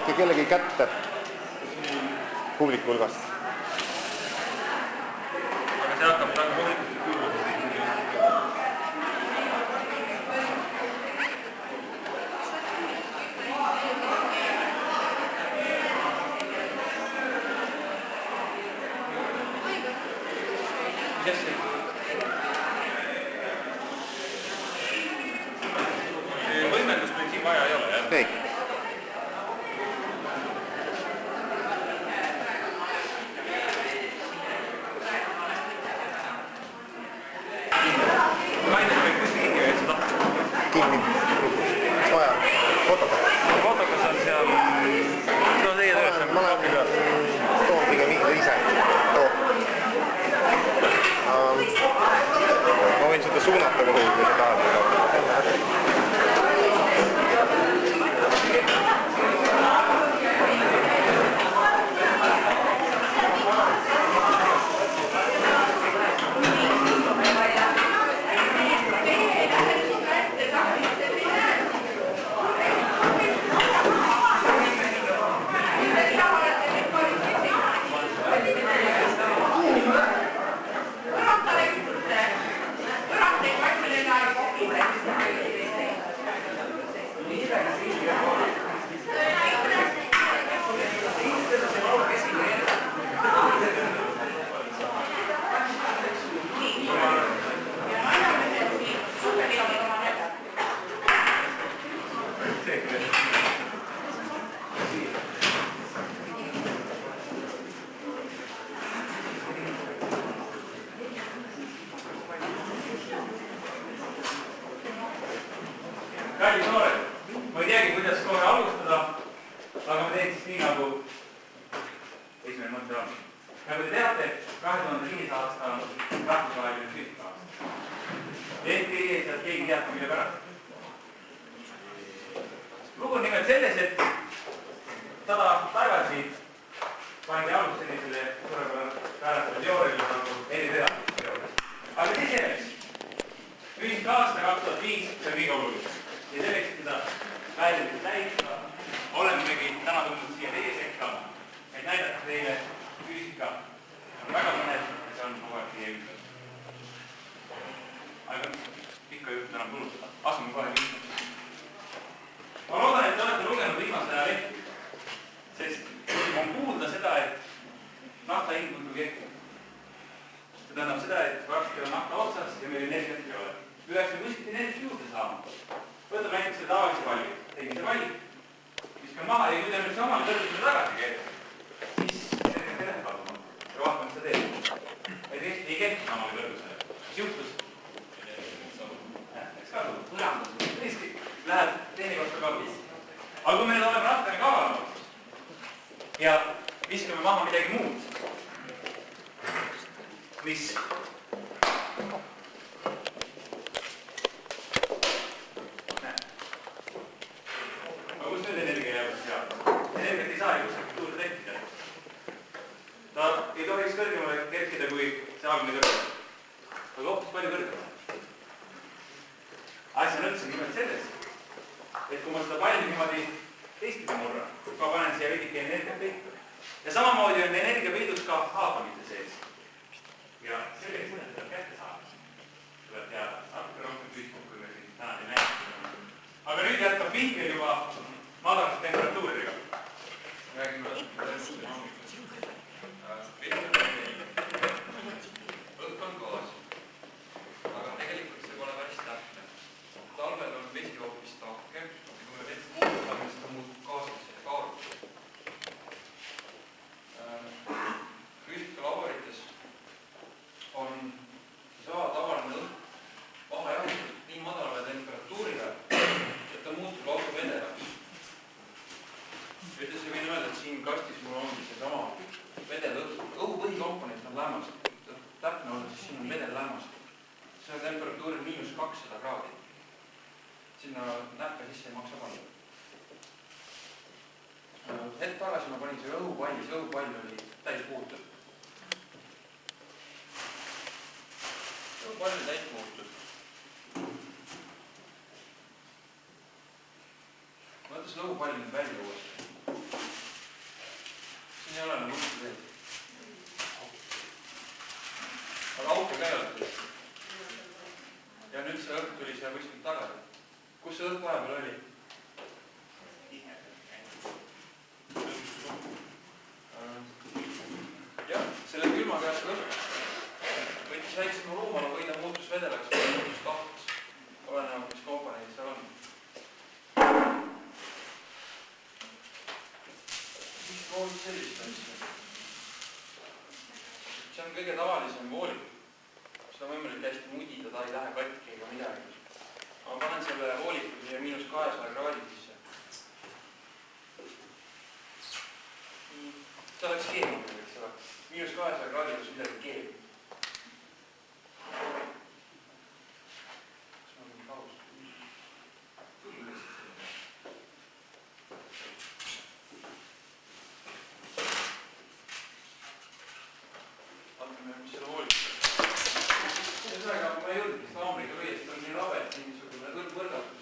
andke kellegi kätte publiku hulgast. Aga see hakkab väga publikult kuulma. Mis see? Võimendust meil siin vaja ei ole, jah? Ei. Fotokas on seal, no teie töös on kapi peal. Too pigem ise. Too. Ma võin seda suunata kuhugi, kui sa tahad. Kallis noored, ma ei teagi, kuidas kohe alustada, aga ma teen siis nii, nagu esimene mõte on. Nagu te teate, 2005. aasta on rahvusvaheline füüsikaast. Ehkki sealt keegi teab, mille pärast. Lugu on nimelt selles, et 100 aastat tagasi pandi alus sellisele suurepärasele teooriale nagu erivedamiste teooria. Aga see selleks. Füüsika aasta 2005, see on kõige olulisem. Ja selleks, et seda väljendit täita, olemegi täna tulnud siia teie sekka, et näidata teile füüsika on väga mõned ja see on kogu aeg teie ümber. Aga ikka juht enam kulutada. Asume kohe lihtne. Ma loodan, et te olete lugenud viimase aja lehti, sest on kuulda seda, et nafta hind muidu kerkib. See tähendab seda, et varsti on nafta otsas ja meil energiat ei ole. Peaksime kuskilt energiat juurde saama. Võtame näiteks selle tavalise palli. Tegin see palli, viskan maha ja kui te nüüd samale kõrgusele tagasi keerate, siis energiat edasi kaduma. Ja vaatame, mis ta teeb. Et ei kerki samale kõrgusele. Mis juhtus? Läks kadu. Tõesti, läheb teine kosta kadu. Aga kui meil oleme natukene kavalama ja viskame maha midagi muud, mis ei tohiks kõrgemale kerkida kui see algne kõrgem. Aga hoopis palju kõrgemale. Asja nõtsi nimelt selles, et kui ma seda palli niimoodi teistpidi murran, ma panen siia veidike energiapeitu. Ja samamoodi on energiapeidus ka haatamite sees. Ja selleks mõned kätte saada. Tuleb teada natuke rohkem füüsikat, kui me siin täna ei näe. Aga nüüd jätkab pinkel juba madalast temperatuuridega. Räägime õhk on gaas, aga tegelikult see pole päris täpne. Talvel on vesi hoopis tahke ja kui me vett muutame, siis ta muutub gaasiks ja kaaruks. Füüsikalaborites on tavaline õhk maha jahutud nii madalale temperatuurile, et ta muutub lausa vedelaks. Ütles võin öelda, et siin kastis mul ongi seesama vedel õhu põhikomponent on lämmas. Täpne on, siis siin on vedel lämmas. See on temperatuuril -200 kraadi. Sinna näppe sisse ei maksa panna. Hetk tagasi ma panin see õhupalli, see õhupall oli täis muutud. Õhupall oli täis muutud. Ma võtta selle õhupalli nüüd välja uuesti. see õhk vahepeal oli? Jah, selle külma käest õhk võttis väiksema ruumala või ta muutus vedelaks või muutus tahvaks. Olenevalt, mis komponendid seal on. Mis voolid sellist asja? See on kõige tavalisem voolik. Seda on võimalik hästi mudida, ta ei lähe katki ega midagi. Ma panen selle vooliku siia -200 kraadi sisse. See oleks keemine, eks ole. -200 kraadi, kus midagi keemib. Kas ma olen paus? Vaatame, mis selle vooliku. Ühesõnaga, ma ei jõudnud seda haamriga lüüa, sest on nii rabe, et mingisugune võrgatus.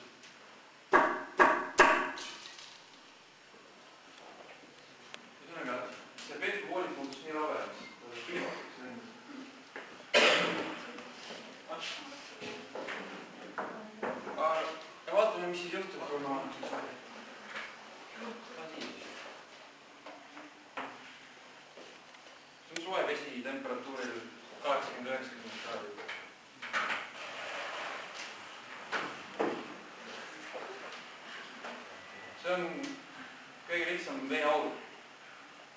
Ühesõnaga, see peetvoolik muutus nii rabe, et ta külmatuks lendas. Ja vaatame, mis siis juhtub, kui ma see on soe vesi temperatuuril 80-90 kraadi. See on kõige lihtsam veeaur.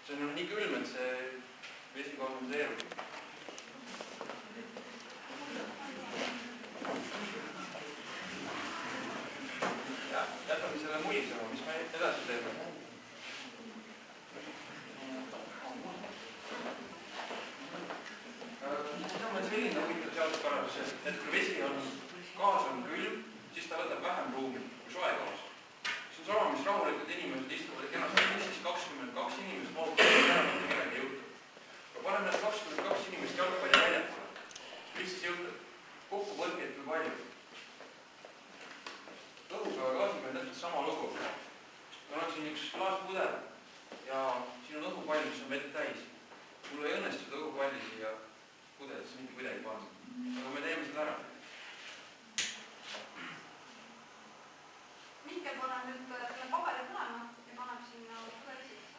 See on nii külm, et see vesi kondenseerub. Ja jätame selle mulisema, mis me edasi teeme. See on selline huvitav seaduspärasus, et kui vesi on, gaas on külm, siis ta võtab vähem ruumi kui soe gaas. See on sama, mis rahulikud inimesed istuvad kenasti siis 22 inimest mahutada ja midagi ei juhtu. Aga paneme need 22 inimest jalgpalli väljakule. Mis siis juhtub? Kokku võrkeid kui palju. Õhuga ja gaasiga on täpselt sama lugu. Meil on siin üks klaaspudel ja siin on õhupall, mis on vett täis. Mul ei õnnestu seda õhupalli siia pudelisse mitte kuidagi panna. Aga me teeme seda ära. Mihkel paneb nüüd selle paberi põlema ja paneb sinna pudeli sisse.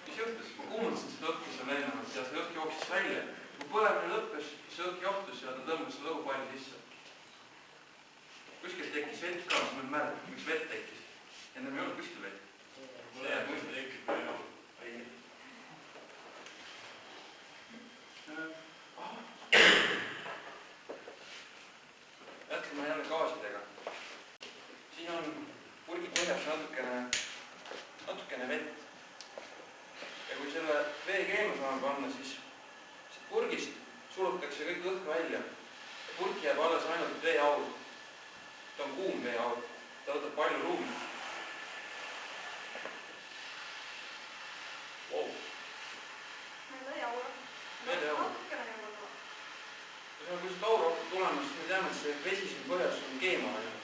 Mis juhtus? Ma kuumutasin seda õhku seal eelnevalt ja see õhk jooksis välja. Kui põlemine lõppes, see õhk johtus ja ta tõmbas selle õhupalli sisse. Kuskil tekkis vett ka, siis mõned märg, miks vett tekkis. Ennem ei olnud kuskil vett. Mulle jääb muistu tekkis, kui ei olnud. Jätkame jälle gaasidega. Siin on purgi põhjas natukene vett. Ja kui selle vee keema saame panna, siis purgist sulutakse kõik õhk välja. Purk jääb alles ainult veeaur. Ta on kuum veeaur. Ta võtab palju ruumi. Wow. Meil lõi aura. Veeaur. Kui see aur hakkab tulemas, siis me teame, et see vesi siin põhjas on keema ainult.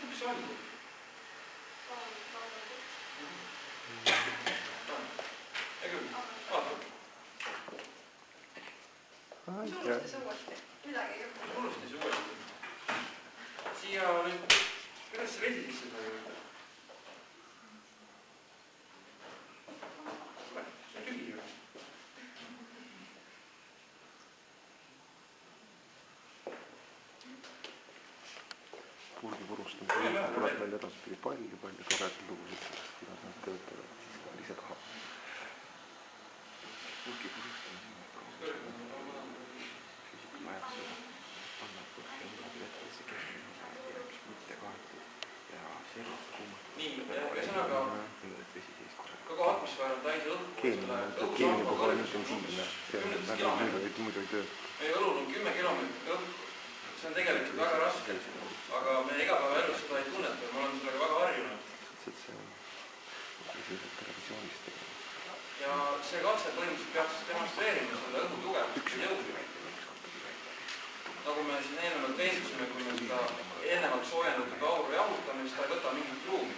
Mis see on? Ega vaatame. Mis ulustas uuesti? Midagi ei juhtu. Mis ulustas uuesti? Siia nüüd, kuidas see vesi sisse sai? Purgi purustamisel tuleb meil edaspidi palju toredaid lugusid, kuidas nad töötavad ise taha. Purgi purustamisel füüsikamajadusel annab põhja midagi vetlise keskmine osa jääks mitte kaetud ja servad kuumatud. Nii, ühesõnaga kogu atmosfäär on täis õhku. Keemine peab olema intensiivne ja muidu ei tööta. Meie õlul on 10 kilomeetrit õhku. See on tegelikult väga raske, aga me igapäevaelus seda ei tunneta ja ma olen sellega väga harjunud. See on televisioonist tegema. Ja see katse põhimõtteliselt peaks demonstreerima selle õhu tugevust ja jõudu. Nagu me siin eelnevalt veendusime, kui me seda eelnevalt soojendatud auru jahutame, siis ta ei võta mingit ruumi.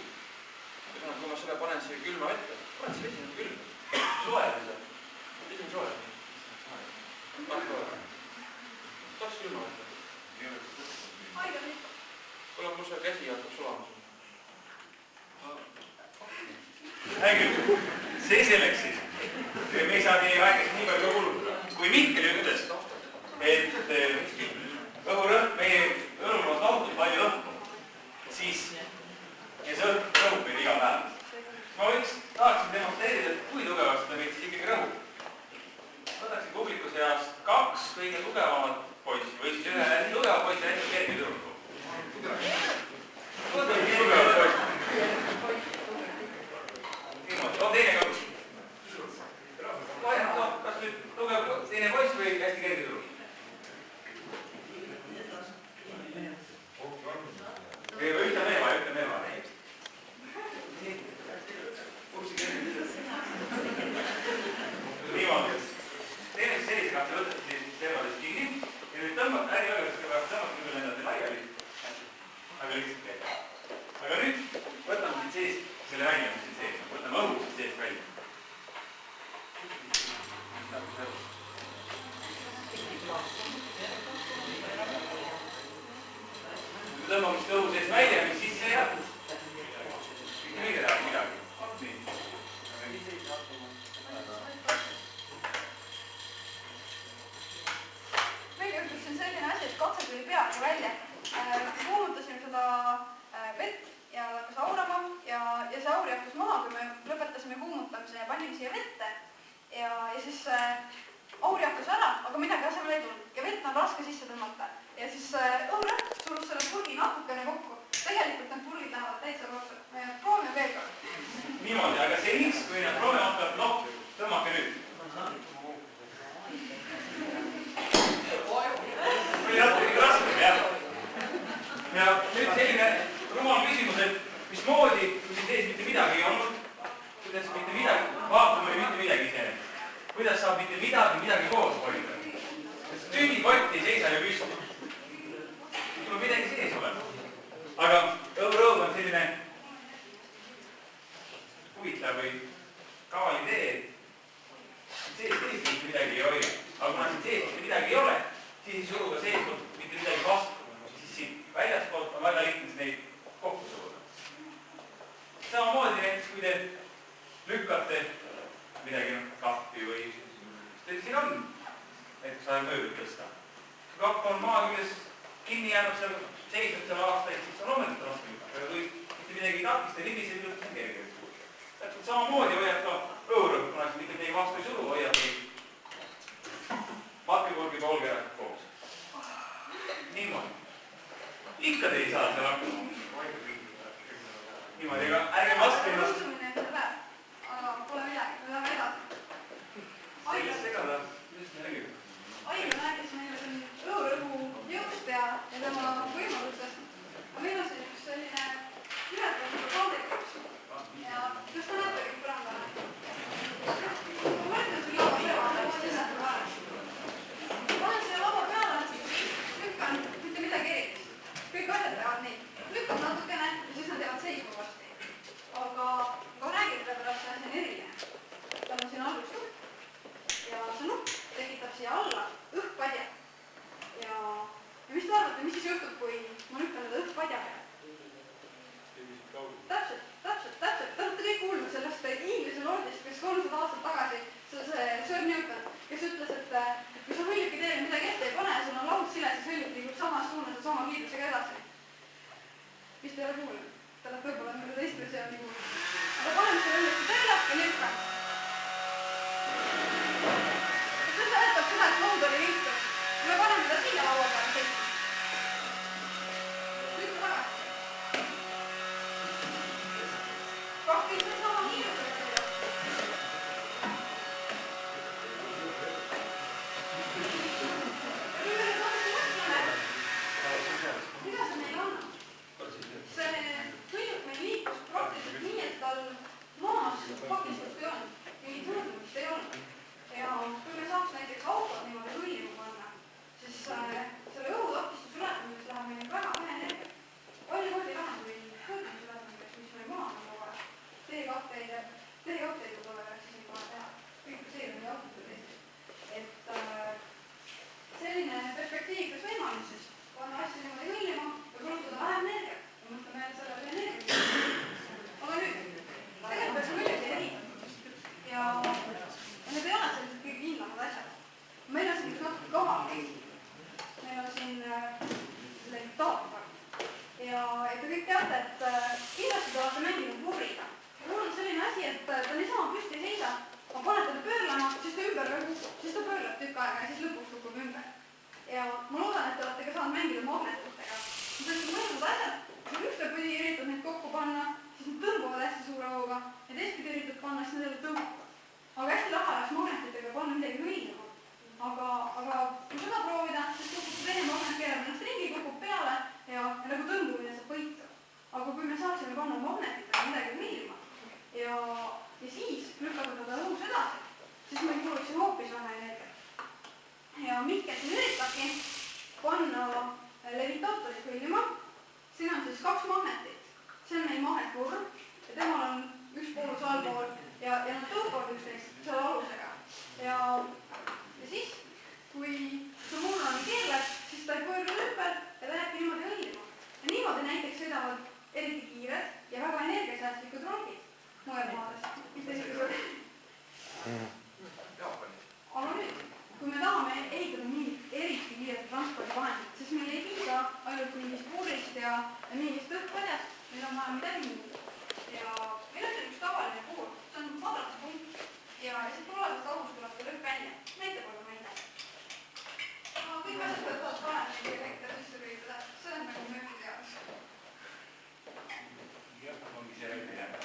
Kui ma selle panen siia külma ette, panen see vesi külma, soe seda. hea küll, see selleks siis. Me ei saa teie väikest nii palju kulutada. Kui Mihkel ütles, et õhurõhk meie õlul on tohutult palju õhku, siis ja see õhk rõhub meid iga päev. Ma tahaksin demonstreerida, et kui tugevasti ta meid siis ikkagi rõhub. Võtaksin publiku seast 2 kõige tugevamat poissi või siis ühe nii tugeva poissi näiteks kerge tüdruku. Võtame nii tugevat poissi. On teine ka. Kas nüüd tugev teine poiss või hästi kerge tüdruk? Ütle meeva. Niimoodi. Teeme siis sellise kahte võtate siis tervalist kinni ja nüüd tõmbate äriõigust ja tõmbate küll endate laiali. Aga lihtsalt käib. Aga nüüd võtame siit sees selle välja, mis siin sees. Võtame õhu siit sees välja. Tõmbame seda õhu sees välja, mis sisse jääb. Mitte mitte läheb midagi. Meil juhtus siin selline asi, et katse tuli peaaegu välja. Kuumutasime seda vett ja hakkas aurama ja see auri hakkas maha, kui me lõpetasime kuumutamise ja panime siia vette. Ja siis auri hakkas ära, aga midagi asemel ei tulnud. Ja vett on raske sisse tõmmata. Ja siis õhurõhk surus selle purgi natukene kokku. Tegelikult need purgid lähevad täitsa kokku. Proovime veel kord. Niimoodi, aga seniks, kui need proovime hakkavad, tõmmake nüüd. Oli natuke raske, jah. Ja nüüd selline rumal küsimus, et mismoodi, kui siin sees mitte midagi ei olnud, kuidas mitte midagi, vaakum oli mitte midagi iseenesest. Kuidas saab mitte midagi koos hoida? Tühi pott ei seisa ju püsti. Tuleb midagi sees olema. Aga õhurõhk on selline huvitav või kaval idee, et sees tõesti mitte midagi ei hoia. Aga kuna siin sees mitte midagi ei ole, siis ei suru ka sees mitte midagi vastu. Siis siin väljaspoolt on väga lihtne neid kokku suruda. Samamoodi näiteks, kui te lükkate midagi kappi või mis siin on, näiteks saab mööblit tõsta. Kui kapp on maa küljes kinni jäänud seal, seisnud seal aastaid, siis on loomulikult raske lükkata. Või mitte midagi ei takista, libiseb lõpuks on kerge. Täpselt samamoodi hoiab ka õhurõhk, kuna see mitte midagi vastu ei suru, hoiab või matkikurgi poolkerad koos. Niimoodi. Ikka te ei saa seal hakkama. Niimoodi, aga ärge vastu ennast. Aga pole midagi, me läheme edasi. Sellest segada. Aino rääkis meile siin õhurõhu jõust ja tema võimalustest. Aga meil on siin üks selline ületamine kaadekuks. Ja kas ta näete kõik põrandale? Ma mõtlen siin lava peale, ma siin näete vahel. Panen siia lava peale, lükkan mitte midagi erilist. Kõik asjad teevad nii. Lükkan natukene ja siis nad teevad seisma varsti. Aga räägite pärast see asi on eriline. Tal on siin algust ja see nupp tekitab siia alla õhkpadja. Ja mis te arvate, mis siis juhtub, kui ma lükkan seda õhkpadja peale? Täpselt. Te olete kõik kuulnud sellest Inglise lordist, kes 300 aastat tagasi, see Sir Newton, kes ütles, et kui sa hõljuki teele midagi ette ei pane ja sul on laud sile, siis hõljuk liigub samas suunas ja sama kiirusega edasi. Mis te ei ole kuulnud? Te olete võib-olla mõnda teist versiooni kuulnud. Aga paneme selle hõljuki teele ja lükkan. See seletab seda, et laud oli viltus. Me paneme ta siia laua peale seisma. Lükka tagasi. Praktis on sama kiirusega seda. Ja kui me nüüd natuke mõtleme, mida see meil annab? See hõljuk meil liikus praktiliselt nii, et tal maas takistust ei olnud, mingit mõõdumist ei olnud. Ja kui me saaks näiteks autot niimoodi hõljuma panna, siis selle õhutakistuse ületamiseks läheb meil väga vähe energiat. Palju kordi vähem kui hõljumise ületamiseks, mis meil maas on kogu aeg. Teekapteid võib-olla peaks isegi kohe teha. Kõik see on nii autotud Eestis. Et selline perspektiivikas võimalus siis panna asja niimoodi hõljuma ja kulutada vähem energiat. Ja mõtleme sellele energiat. Aga nüüd, tegelikult peaks hõljuki ma panen teda pöörlema, siis ta ümber veel kukub, siis ta pöörleb tükk aega ja siis lõpuks kukub ümber. Ja ma loodan, et te olete ka saanud mängida magnetitega. Sellised mõjud asjad, kui ühtepidi üritad neid kokku panna, siis nad tõmbuvad hästi suure hooga ja teistpidi üritad panna, siis nad tõmbavad. Aga hästi lahe oleks magnetitega panna midagi hõilima. Aga kui seda proovida, siis kukub see teine magnet keerab ennast ringi, kukub peale ja nagu tõmbumine saab võitu. Aga kui me saaksime panna magnetitega midagi hõilima ja siis lükata teda õhus edasi, siis meil kuuluksin hoopis vähe energiat. Ja Mihkel siin üritabki panna levitaatorit hõilima. Siin on siis 2 magnetit. See on meil magnetvorm ja temal on üks poolus allpool ja nad tõmbavad üksteist selle alusega. Ja siis, kui see murrani keerleb, siis ta ei pöördu ümber ja ta jääbki niimoodi hõilima. Ja niimoodi näiteks sõidavad eriti kiired ja väga energiasäästlikud rongid mujal maades. Mitte isegi suur. Aga nüüd, kui me tahame ehitada mingit eriti kiiret transpordivahendit, siis meil ei piisa ainult mingist puurist ja mingist õhkpadjast, meil on vaja midagi muud. Ja meil on üks tavaline puur, see on madratspunkt ja siit tulevast august tuleb ka lõpp välja. Näite palun meile. Kõik asjad võtavad paremini elekter sisse lülitada, see on nagu mööbiteadus. Jah, ongi see välja jääb.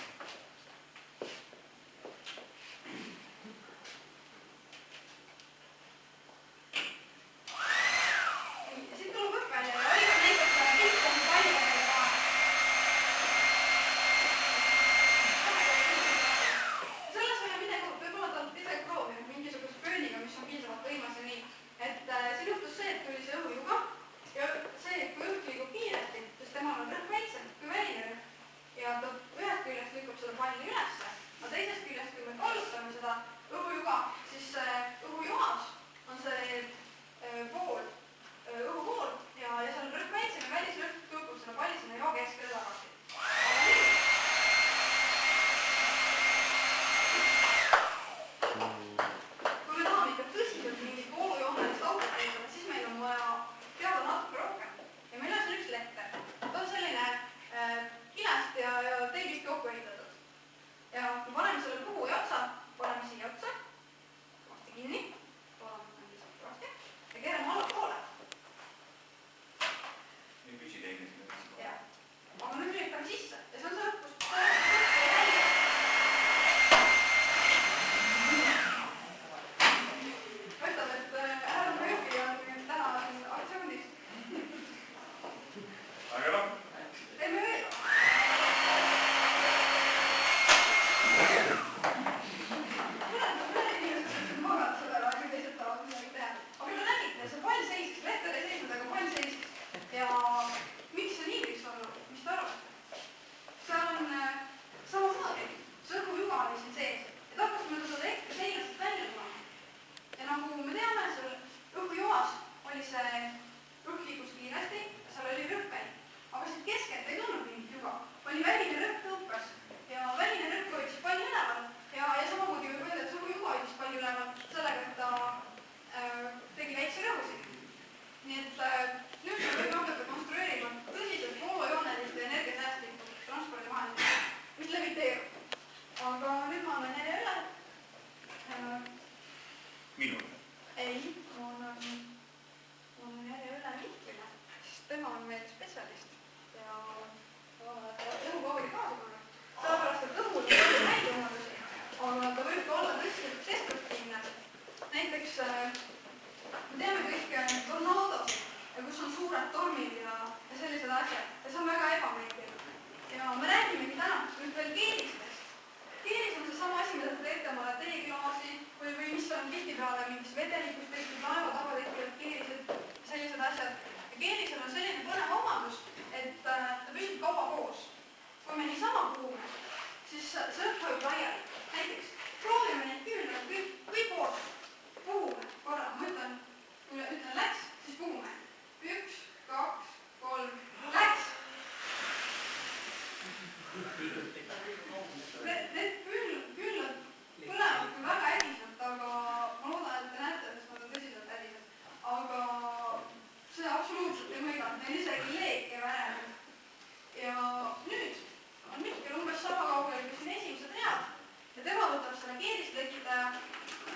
selle keerist lekitaja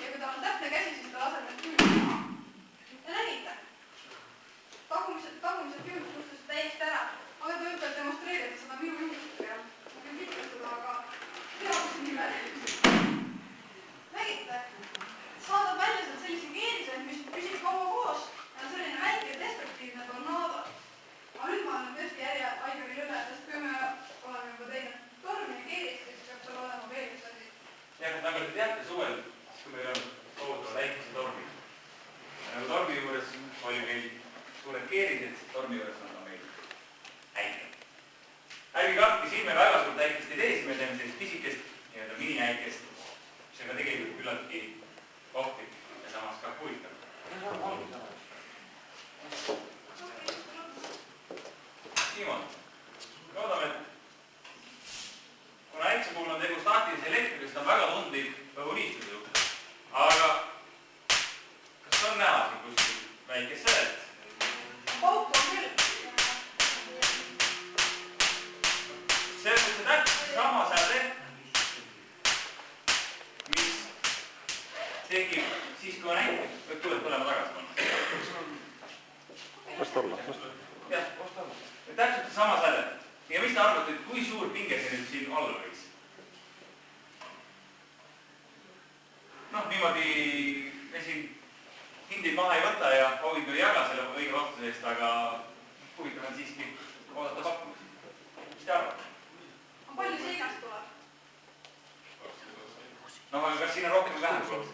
ja kui tal on täpne käsi, siis ta laseb need kümned maha. Ja nägite, tagumised kümned kustusid täiesti ära. Aga te võite demonstreerida seda minu juhustega. Ma küll mitte seda, aga teaduse nimel. Nägite, saadab välja sealt sellise keerise, mis püsib kaua koos ja on selline väike destruktiivne tornaado. Aga nüüd ma olen tõesti Aigari üle, sest kui me oleme juba teinud tormi ja keerist, siis peab seal olema veel üks asi. Jah, nagu te teate suvel, kui meil on tohutu väikese tormi. Nagu tormi juures oli meil suured keerised, tormi juures on meil äike. Ärge kartki, siin me väga suurt äikest ei tee, siis me teeme sellist pisikest nii-öelda mini-äikest, mis on ka tegelikult küllaltki ohtlik ja samas ka huvitav. Niimoodi. Loodame, et kuna äikse puhul on tegu staatilise elektriga, siis ta on väga tundlik õhuniistuse juurde. Aga kas on näha siin kuskil väikest sädet? Pauku on küll. Selles on see täpselt sama säde, mis tekib siis, kui on äike. Võib tuled põlema tagasi panna. Vast olla. Jah, vast olla. Täpselt see sama säde. Ja mis te arvate, et kui suur pinge see nüüd siin olla võiks? Noh, niimoodi me siin hindid maha ei võta ja Ovid ei jaga selle õige vastuse eest, aga huvitav on siiski oodata pakkumisi. Mis te arvate? Palju seinast tuleb? No, aga kas siin on rohkem või vähem tuleb?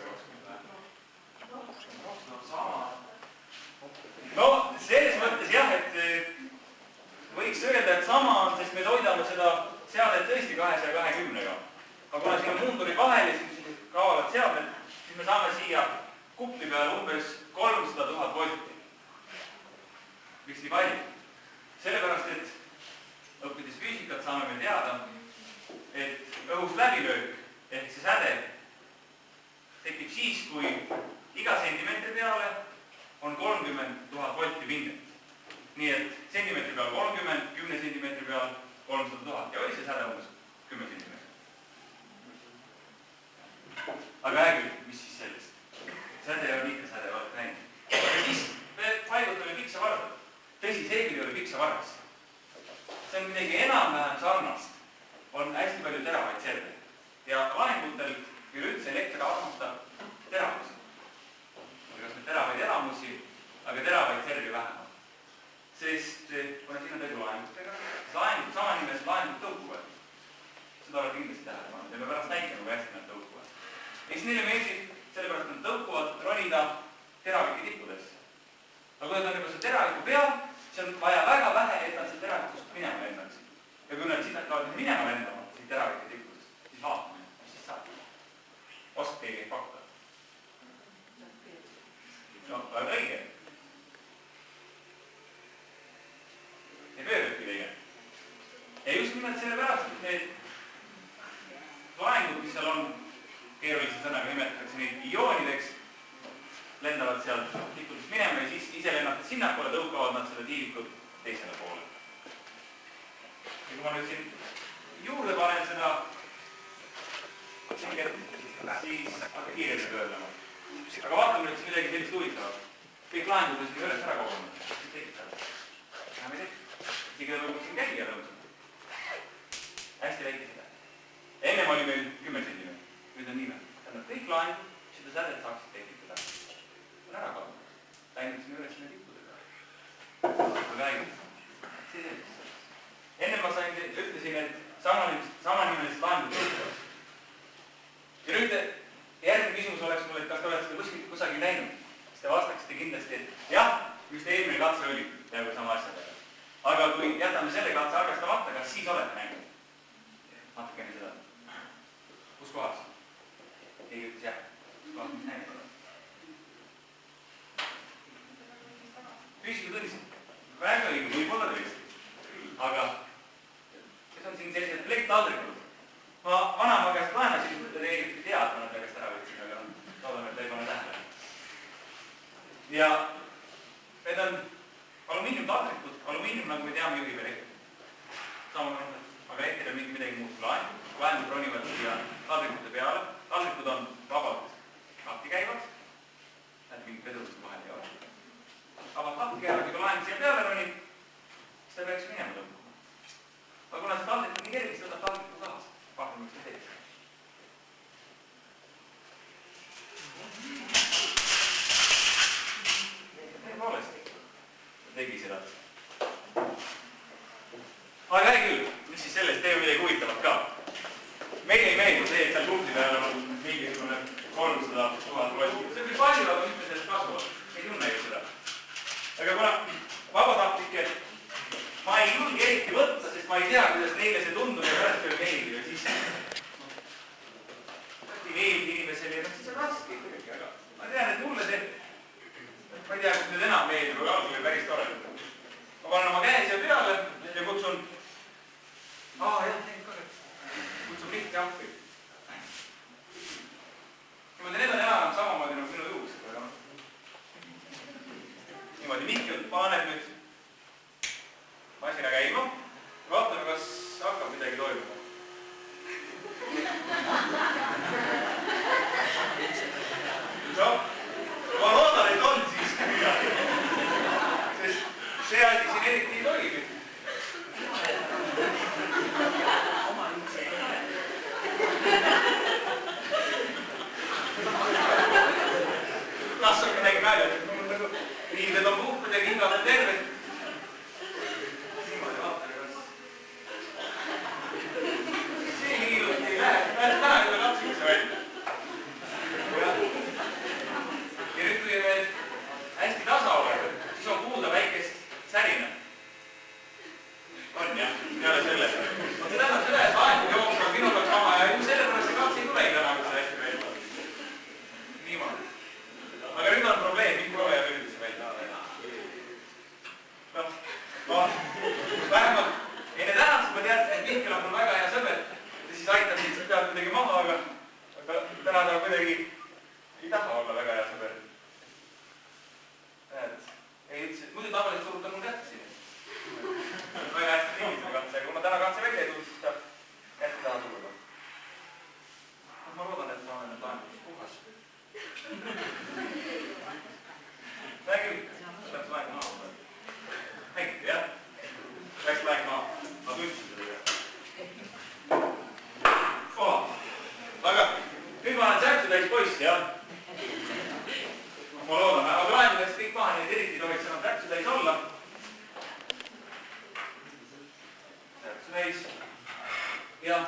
No, selles mõttes jah, et võiks öelda, et sama on, sest me toidame seda seadet tõesti 220-ga. Aga kuna siin on muundurid vahel ja siin kaovad seadmed, siis me saame siia kupli peale umbes 300 000 volti. Miks nii palju? Sellepärast, et õppides füüsikat saame me teada, et õhus läbilöök ehk see säde tekib siis, kui iga sentimeetri peale on 30 000 volti pinget. Nii et sentimeetri peal 30, 10 sentimeetri peal 300 000 ja oli see säde umbes 10 sentimeetri. Aga hea küll, mis siis sellest? Säde on ikka säde, vaadake näinud. Aga siis me paigutame piksavarda. Tõsi, seegil ei ole piksavarras. See on midagi enam-vähem sarnast. On hästi palju teravaid serve. Ja laengutel üleüldse elekter armastab teravusi. Kas nüüd teravaid elamusi, aga teravaid servi vähemalt. Sest kuna siin on tegu laengutega, siis laengud, sama nimelised laengud tõukuvad. Seda olete kindlasti tähele pannud ja me pärast näitame, kui hästi nad tõukuvad. Ja siis neile meeldib, sellepärast nad tõukuvad ronida teravike tippudesse. Aga kui nad on juba see teraviku peal, siis on vaja väga vähe, et nad see teravikust minema lendaksid. Ja kui nad siit hakkavad minema lendama, siit teravike tippudest, siis vaatame, mis siis saab. Oskab keegi ei pakkuda. No, väga õige. Ei pöördabki õige. Ja just nimelt sellepärast, et need laengud, mis seal on, keerulise sõnaga nimetatakse neid ioonideks, lendavad sealt tippudest minema ja siis ise lennates sinnapoole tõukavad nad seda tiivikut teisele poole. Ja kui ma nüüd siin juurde panen seda siis kiirelt pöördama. Aga vaatame nüüd midagi sellist huvitavat. Kõik laengud on siin üles ära kogunud. Mis tekitavad? Vähem ei tekita. Isegi võib siin käia lõunud. Hästi väike seda. Ennem oli meil 10 cm. Nüüd on niime. Tähendab, kõik laengud, seda sädet saaksid tekitada. On ära kadunud. Läinud siin üles sinna tippudega. Aga ägid. Ennem ma ütlesin, et samanimelised laengud tõukuvad. Ja nüüd järgmine küsimus oleks mul, et kas te olete seda kusagil näinud. Siis te vastaksite kindlasti, et jah, just eelmine katse oli peaaegu sama asjadega. Aga kui jätame selle katse arvestamata, kas siis olete näinud? Natukene seda. Kus kohas? Keegi ütles jah. Kus kohas mis näinud oled? Füüsika tõliselt. Väga õige, võib-olla tõesti. Aga kes on siin sellised plekktaldrikud? Ma vanama käest laenasin, et tegelikult ei tea, et ma nad käest ära võtsin, aga loodame, et ta ei pane tähele. Ja need on alumiiniumtaldrikud. Alumiinium, nagu me teame, juhib elektrit. Aga hetkel on midagi muud kui laengud. Laengud ronivad siia taldrikute peale. Taldrik inimesel ja siis on raske ikkagi, aga ma tean, et mulle see, ma ei tea, kas nüüd enam meeldib, aga algul oli päris tore. Ma panen oma käe siia peale ja kutsun, kutsun Mikki appi. Niimoodi need on enam samamoodi nagu minu juuksed, aga niimoodi Mikki paneb nüüd masina käima. Vaatame, kas hakkab midagi toimuma. No, ma loodan, et on siiski midagi. Sest see asi siin eriti ei toimi. Kas on midagi välja? Riided on puhkud ja kingad on terved. Niimoodi vaatame, kas see nii ilusti ei lähe. Täna juba lapsikusse välja. Ja nüüd, kui veel hästi tasa oled, siis on kuulda väikest särina. On jah, peale selle. See tähendab seda, et aeg jookseb minul peaks sama ja ju sellepärast see kats ei tulegi täna, kui see hästi välja. Niimoodi. Aga nüüd on probleem, Mikk ole ja üldise välja. Vähemalt enne tänast ma teadsin, et Mikkel on mul väga hea sõber ja siis aitab siit pealt kuidagi maha, aga täna ta kuidagi ei taha olla väga hea sõber. Ei üldse, muidu tavaliselt surub ta mul kätte siin. Väga hästi tingis katse, aga kui ma täna katse välja ei tulnud, siis ta kätte taha suruda. Ma loodan, et ma olen nüüd lahendus puhas. Räägi ikka, läks laeg maa. Nägite, jah? Läks laeg maa. Ma tundsin seda. Aga nüüd ma olen särtsu täis poiss, jah? Ma loodan, aga praegudest kõik maha, nii et eriti tohiks enam särtsu täis olla. Särtsu täis. Ja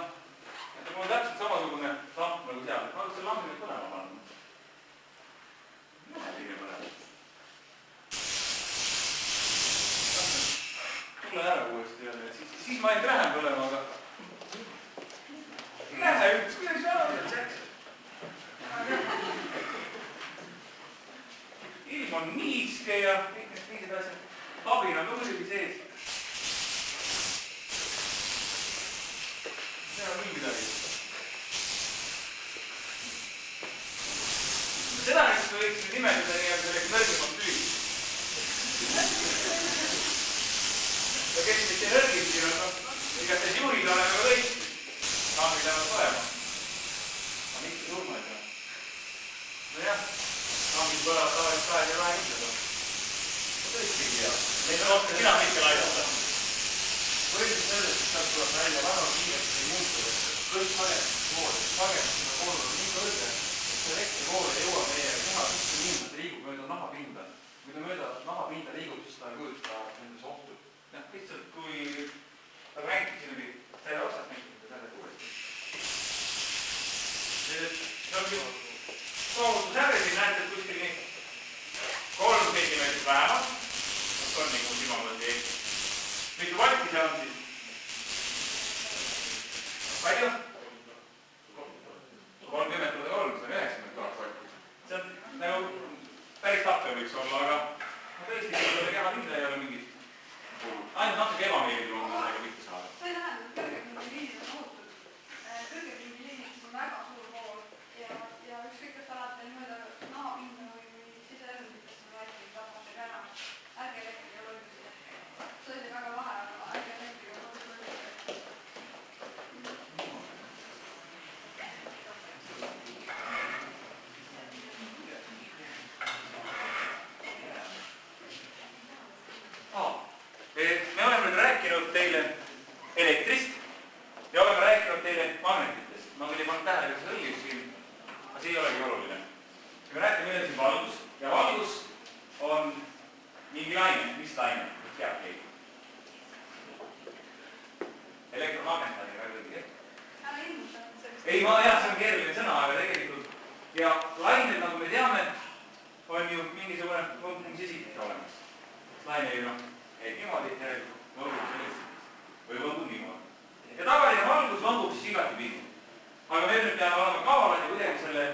mul on täpselt samasugune lamp nagu seal. Ma olen selle lambi nüüd põlema pannud. Tule ära uuesti jälle, siis ma ei lähen põlema, aga lähe üks, kuidas sa oled särks. Ilm on niiske ja kõik need teised asjad. Kabin on muidugi sees. See on nii midagi. Seda näiteks võiks nimetada selleks nõrgemaks tüübiks. Ja kes mitte nõrgim siin on, igast see juurid oleme ka kõik. Saami tänud olema. Aga mitte surma ei tea. No jah, saamid põlavad tavaliselt kahed ja vähe ütleda. Tõesti ei tea. Neid on oska sina mitte laidata. Võrdis sellest, et sealt tuleb välja väga kiiresti ei muutu. Kõik sagedusvool, sagedusvool on nii kõrge, et see elektrivool ei jõua meie keha sisse nii, et liigub mööda nahapinda. Kui ta mööda nahapinda liigub, siis ta ei kujuta nendes ohtu. Lihtsalt kui ta rääkisin läbi selle otsast näitab ja selle uuesti. See on ju soovutushärve siin näete, et kuskil nii 3 sentimeetrit vähemalt. See on nagu silmamõõdi ees. Mitu valti see on siis? Palju? 30 × 3, see on 90 000 valti. See on nagu päris tappev võiks olla, aga tõesti, kui keha pinda ei ole mingit ainult natuke ebameeldiv on sellega mitte saada. See tähendab, et kõrgepingiliinid on ohutud. Kõrgepingiliinid on väga suur pool ja ükskõik, kas ta läheb teil mööda nahapinda või siseelunditesse või äkki tapab teil ära. Ärge elektriga lollusi tehke. See oli väga lahe, aga ärge elektriga lollusi tehke. Me oleme nüüd rääkinud teile elektrist ja oleme rääkinud teile magnetitest. Ma küll ei pannud tähele, kas õllis siin, aga see ei olegi oluline. Me räägime meile siin valgus ja valgus on mingi laine. Mis laine? Teab keegi? Elektromagnetlane ka kõigi. Ei, ma jah, see on keeruline sõna, aga tegelikult ja lained, nagu me teame, on ju mingisugune isikud olemas. Laine ju noh. Et niimoodi järelikult valgub sellest või valgub niimoodi. Ja tavaline valgus valgub siis igati pidi. Aga me nüüd peame olema kavalad ja kuidagi selle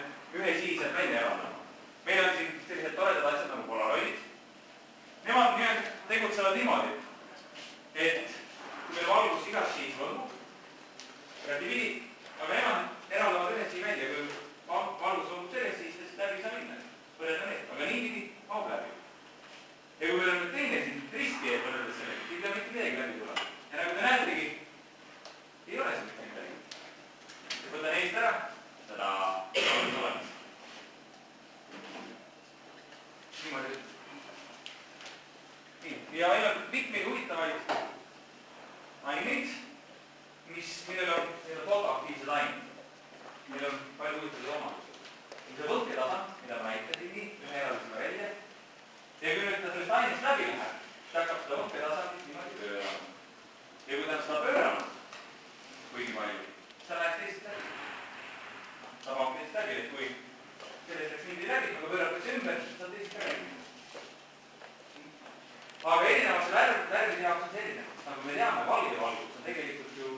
huvitavad omadused. See võtketasand, mida ma näitasingi, me eraldasime välja. Ja kui nüüd ta sellest ainest läbi läheb, ta hakkab seda võtketasandit niimoodi pöörama. Ja kui ta seda pöörama, kuigi palju, ta läheks teist läbi. Ta maab teist läbi, et kui sellest läks niimoodi läbi, aga pööratakse ümber, siis ta teist läbi. Aga erinevaks värvide jaoks on selline, nagu me teame, valge valgus on tegelikult ju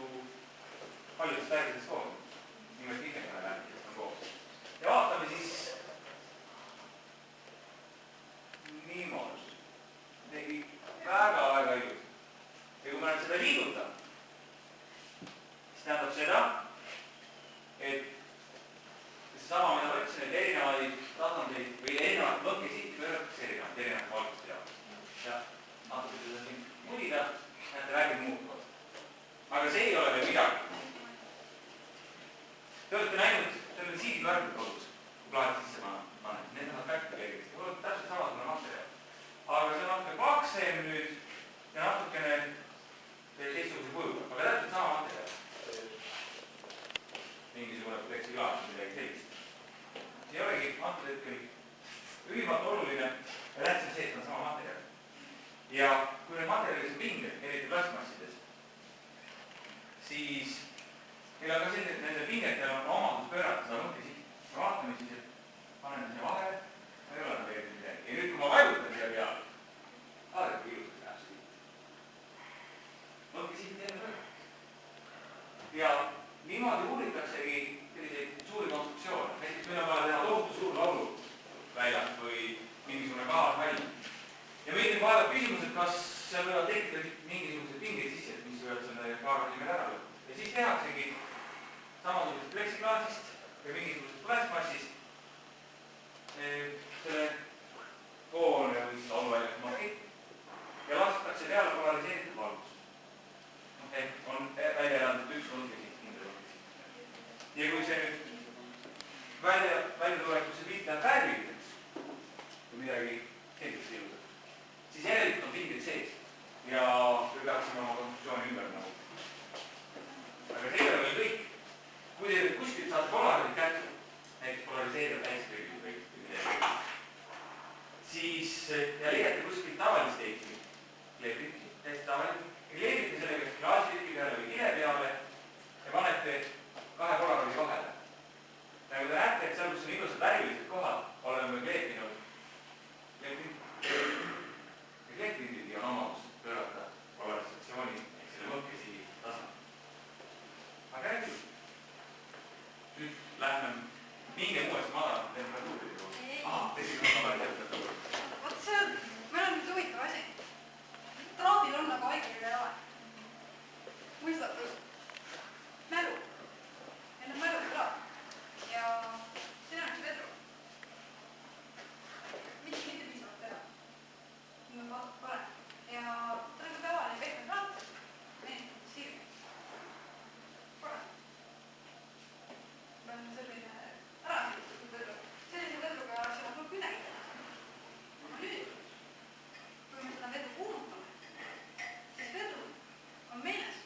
paljudest värvidest koos. Nimelt pikendame värvidest on koos. Ja vaatame siis niimoodi. Tegi väga ilus. Ja kui ma nüüd seda liigutan, siis tähendab seda, et seesama, mida ma ütlesin, et erinevaid tasandeid või erinevaid võkkesiiti pööratakse erinevaid valguste jaoks. Ja natuke seda siin mulida, näete värgid muutuvad. Aga see ei ole veel midagi. Te olete näinud, see on siidid värgid kodus, kui plaadid sisse paned. Need on värgid kergesti. Te olete täpselt samasugune materjal. Aga see on natuke paksem nüüd ja natukene teistsuguse kujuga. Aga täpselt sama materjal. Mingisugune pleksiklaas või midagi sellist. See ei olegi antud hetkel ülimalt oluline ja tähtsam see, et on sama materjal. Ja kui need materjalis on pinged, eriti plastmassides, siis meil on ka selline, et nende pingetel on omadus pöörata seda mõttesiht. Me vaatame siis, et panen siia vahele, ma ei ole nagu eriti midagi. Ja nüüd, kui ma vajutan siia peale, vaadake, kui ilusad läheb siit. Mõttesiht teeme pöörata. Ja niimoodi uuritaksegi selliseid suuri konstruktsioone. Näiteks meil on vaja teha tohutu suur laulu väljas või mingisugune kaarväll. Ja meil nüüd vaadab küsimus, et kas seal võivad tekkida mingisugused pingeid sisse, mis võivad selle kaarvalli meil ära võtta. Ja siis tehaksegi samasugusest pleksiklaasist ja mingisugusest plastmassist selle poole või siis allväljas makett ja lastakse peale polariseeritud valgus. Ehk on välja eraldatud üks võtkesiht, kindel võtkesiht. Ja kui see nüüd välja tulekus see pilt läheb värviliseks või midagi selgeks ilusat, siis järelikult on pinged sees ja me peaksime oma konstruktsiooni ümber nagu. Aga see ei ole veel kõik. Kui te kuskilt saate polarid kätte, näiteks polariseerida täiskõigid või midagi, siis ja leiate kuskilt tavalist teikli, kleebiti, täiesti tavalist, ja kleebite sellega klaasitüki peale või kile peale ja panete kahe polaroidi vahele. Ja kui te näete, et seal, kus on ilusad värvilised kohad, oleme kleepinud kleepindigi on omadus pöörata polarisatsiooni ehk selle võkkesihi tasand. Aga räägi. Nüüd lähme minge uuesti madalama temperatuuri juurde. Tõsi on madal temperatuur. Vot see on, meil on nüüd huvitav asi. Traadil on nagu haigel ei ole. Mõistab mälu. Meil on mälu traad. Ja siin on üks vedru. Mitte piisavalt teda. Siin on vaadata parem. Ja ta on tavaline pehme traat. Meenitud sirg. Parem. Ma olen selline ära sihitud vedru. Sellise vedruga siin on hulk midagi. Aga nüüd, kui me seda vedru kuumutame, siis vedru on meeles.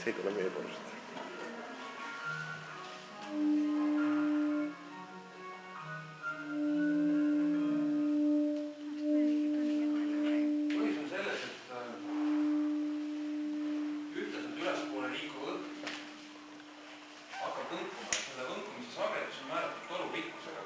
kes ei tule meie poolest. Põhjus on selles, et ühtlaselt ülespoole liikuv õhk hakkab võnkuma. Selle võnkumise sagedus on määratud toru pikkusega.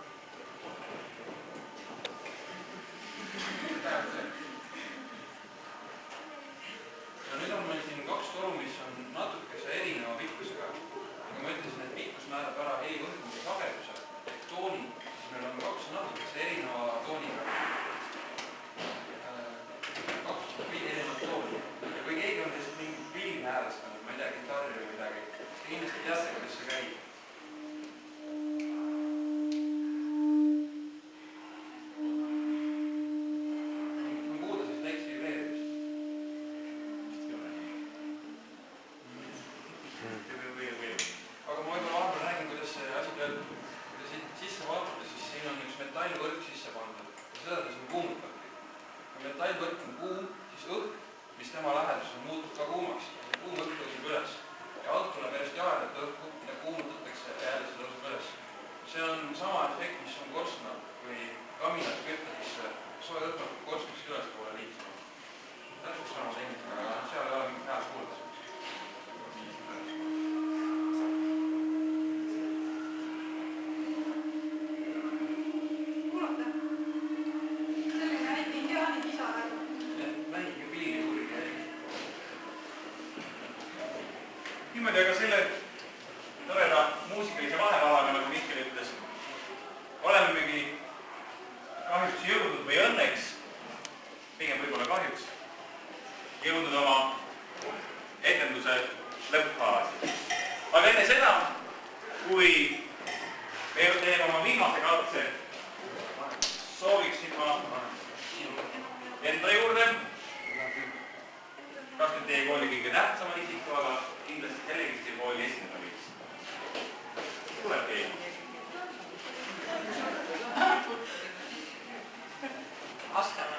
Ja nüüd on meil siin kaks toru, mis on natukese erineva pikkusega. Nagu ma ütlesin, et pikkus määrab ära heli võnkumise sageduse ehk tooni, siis meil on kaks natukese erineva tooniga. Kaks erinevat tooni. Ja kui keegi on teist mingi pilli häälestanud, ma ei tea, gitarri või midagi, siis kindlasti teate, kuidas see käib. Metallvõrk sisse pandud ja seda ta siin kuumutabki. Kui metallvõrk on kuum, siis õhk, mis tema läheduses muutub ka kuumaks. Kuum õhk tõuseb üles ja alt tuleb järjest jaedat õhku ja kuumutatakse ja jälle see tõuseb üles. See on sama efekt, mis on korstna või kaminat kütta, siis soe õhk hakkab korstnast ülespoole liikuma. Täpselt sama tehnika, aga seal ei ole mingit häält kuulda. Niimoodi, aga selle toreda muusikalise vahevalaga, nagu Mihkel ütles, olemegi kahjuks jõudnud või õnneks, pigem võib-olla kahjuks, jõudnud oma etenduse lõppfaasi. Aga enne seda, kui me teeme oma viimase katse, sooviksin ma enda juurde, kas nüüd teie kooli kõige tähtsama isiku, aga kindlasti kellegi teie kooli esindada võiks. Tuleb keegi. Astama.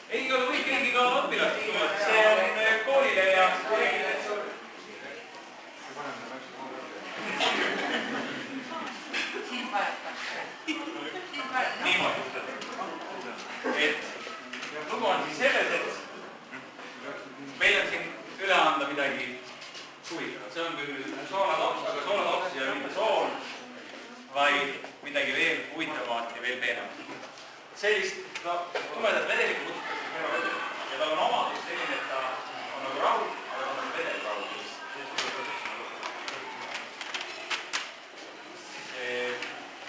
Ei ole või keegi ka õpilast tuleb. See on koolile ja kolleegile. Siin vajatakse. Niimoodi. Et lugu on siis selles, et meil on siin üle anda midagi huvitavat. See on küll soolatops, aga soolatops ei ole mitte sool, vaid midagi veel huvitavamat ja veel peenemat. Sellist tumedat vedelikku kutsutakse ferrovedel. Ja tal on omadus selline, et ta on nagu raud, aga ta on vedelraud.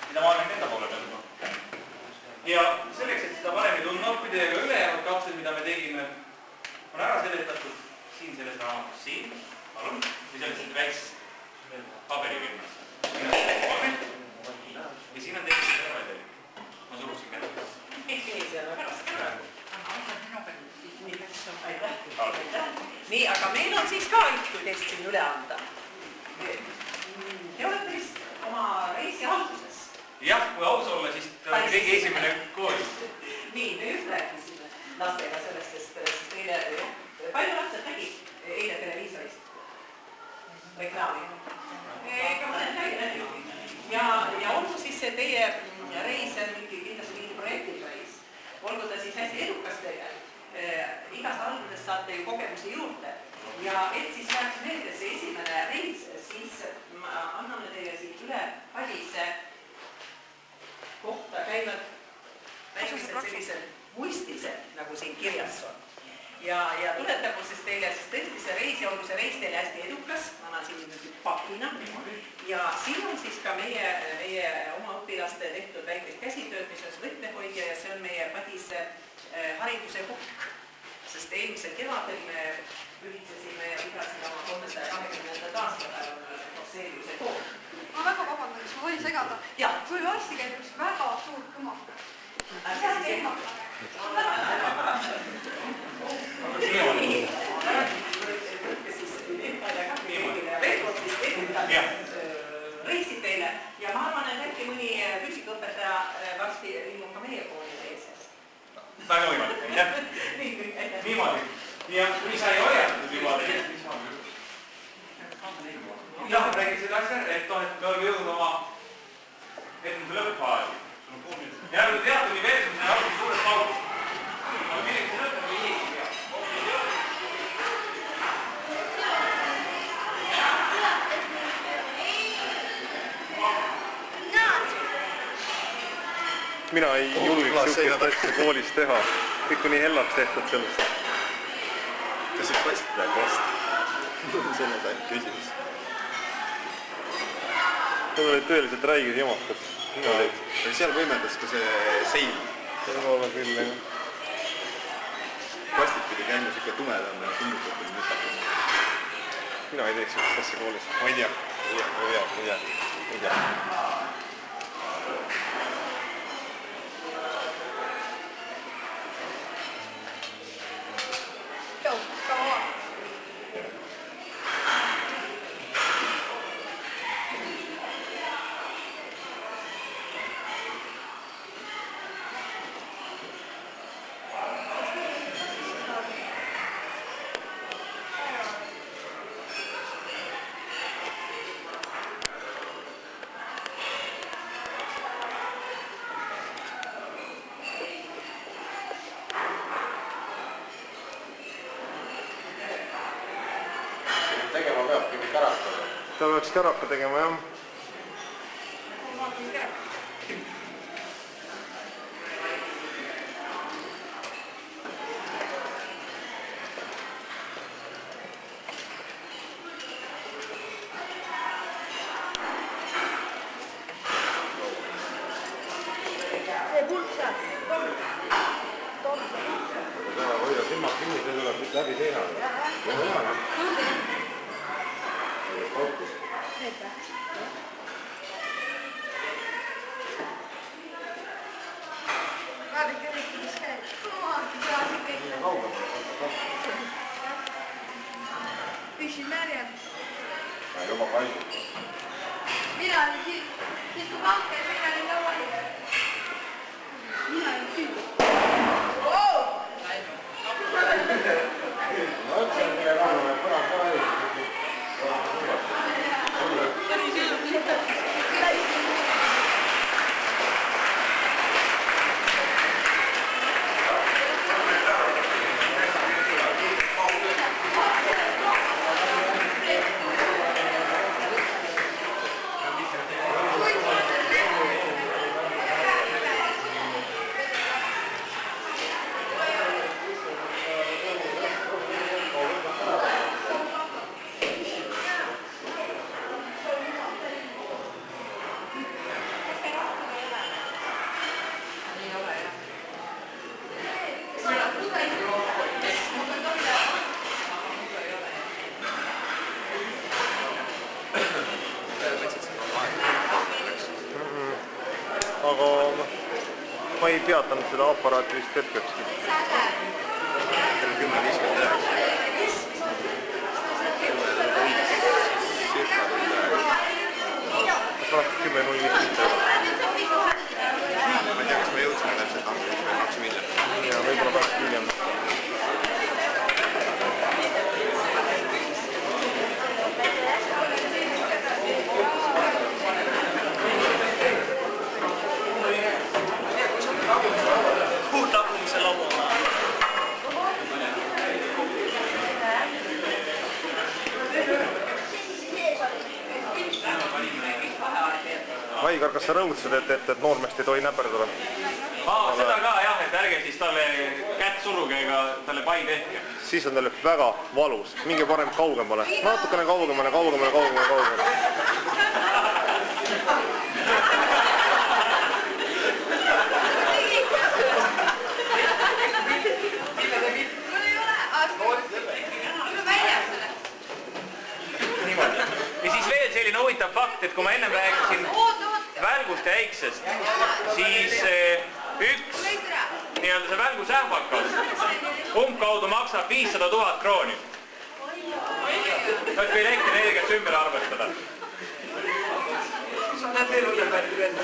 Mida ma arvan enda poole peal juba. Ja selleks, et seda paremini tundma õppida ja ka ülejäänud katsed, mida me tegime, on ära seletatud siin selles raamatus siin, palun, või selles väikses paberikirjas. Siin on paber ja siin on tehtud ferrovedel. Ma surusin kätte. Nii, aga meil on siis ka üks teist siin üle anda. Te olete vist oma reisi alguses. Jah, kui aus olla, siis ta oli kõige esimene kool. Nii, me just rääkisime lastega sellest, sest eile, palju lapsed nägid eile televiisorist reklaami? Ega mõned nägid. Ja olgu siis see teie reis kindlasti mingi projektiga reis. Olgu ta siis hästi edukas teile. Igas alguses saate ju kogemusi juurde. Ja et siis jääks meelde see esimene reis, siis anname teile siit üle Padise kohta käivad väikesed sellised muistised, nagu siin kirjas on. Ja tuletagu siis teile siis tõesti see reis ja olgu see reis teile hästi edukas. Ma annan siin nüüd papina. Ja siin on siis ka meie oma õpilaste tehtud väikest käsitööd, mis on võtmehoidja ja see on meie Padise hariduse hukk. Sest eelmisel kevadel me ühitsesime ja pidasime oma 320. aastapäeval Forseliuse kool. Ma väga vabandan, kas ma võin segada? Kui varsti käib üks väga suur kõmakas. Reisid teile ja ma arvan, et äkki mõni füüsikaõpetaja varsti ilmub ka meie koolide ees. Väga võimalik, jah. Niimoodi. ja kui sa ei hoiatud juba jah, räägid seda asja, et noh, et me oleme jõudnud oma etenduse lõppfaasi. Ja nagu tead, universum on alati suures paus. Aga millegi see lõpp või ei tea? Mina ei julgeks sihukest asja koolis teha. Kõik on nii hellaks tehtud sellest. Kas see plast praegu vastu? Selles ainult küsimus. Need olid tõeliselt räiged jamakad. Seal võimendas ka see sein. See on olla küll, jah. Plastik pidi käima siuke tumedam ja tunnutatud mütakas. Mina ei teeks sihukest asja koolis. Ma ei tea. Ei tea. Ta peaks käraka tegema, jah. See pulk seal. Hoida silmad kinni, see tuleb nüüd läbi seina. Vaadake neid, kuidas käib. Vaadake kõik. Püsin märjad. Juba palju. Mina olin siis kui panka ja mina olin laual. Mina olin küll. Ma ütlesin, et meie rannu on põrand ka ei. Aga ma ei peatanud seda aparaati vist hetkekski. Kell 10:59. Kas 10:05. Ma ei tea, kas me jõudsime täpselt hakkame hiljem. Ja võib-olla pärast hiljem. Vaigar, kas sa rõhutasid, et noormeest ei tohi näperdada? Seda ka jah, et ärge siis talle kätt suruge ega talle pai tehke. Siis on talle väga valus. Minge parem kaugemale. Natukene kaugemale. Ja siis veel selline huvitav fakt, et kui ma ennem rääkisin välgust ja äiksest, siis üks nii-öelda see välgusähvakas umbkaudu maksab 500 000 krooni. Kui elektrienergiat ümber arvestada. Sa näed veel hullem välja veel.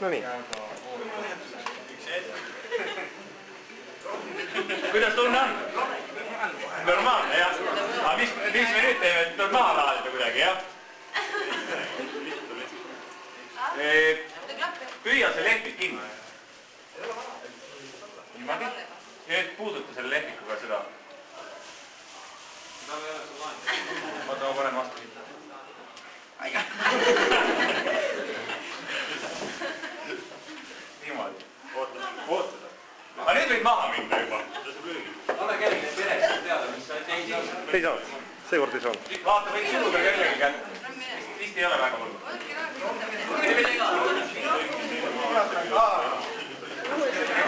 No nii. kinni. Niimoodi. Ja nüüd puuduta selle lehvikuga seda. Oota, ma panen vastu. Niimoodi. Ootada. Aga nüüd võid maha minna juba. Ole kellegi pereks teada, mis sa ei saa. Ei saa, seekord ei saa. Vaata, võid suruda kellegi kätte. Vist ei ole väga hullu.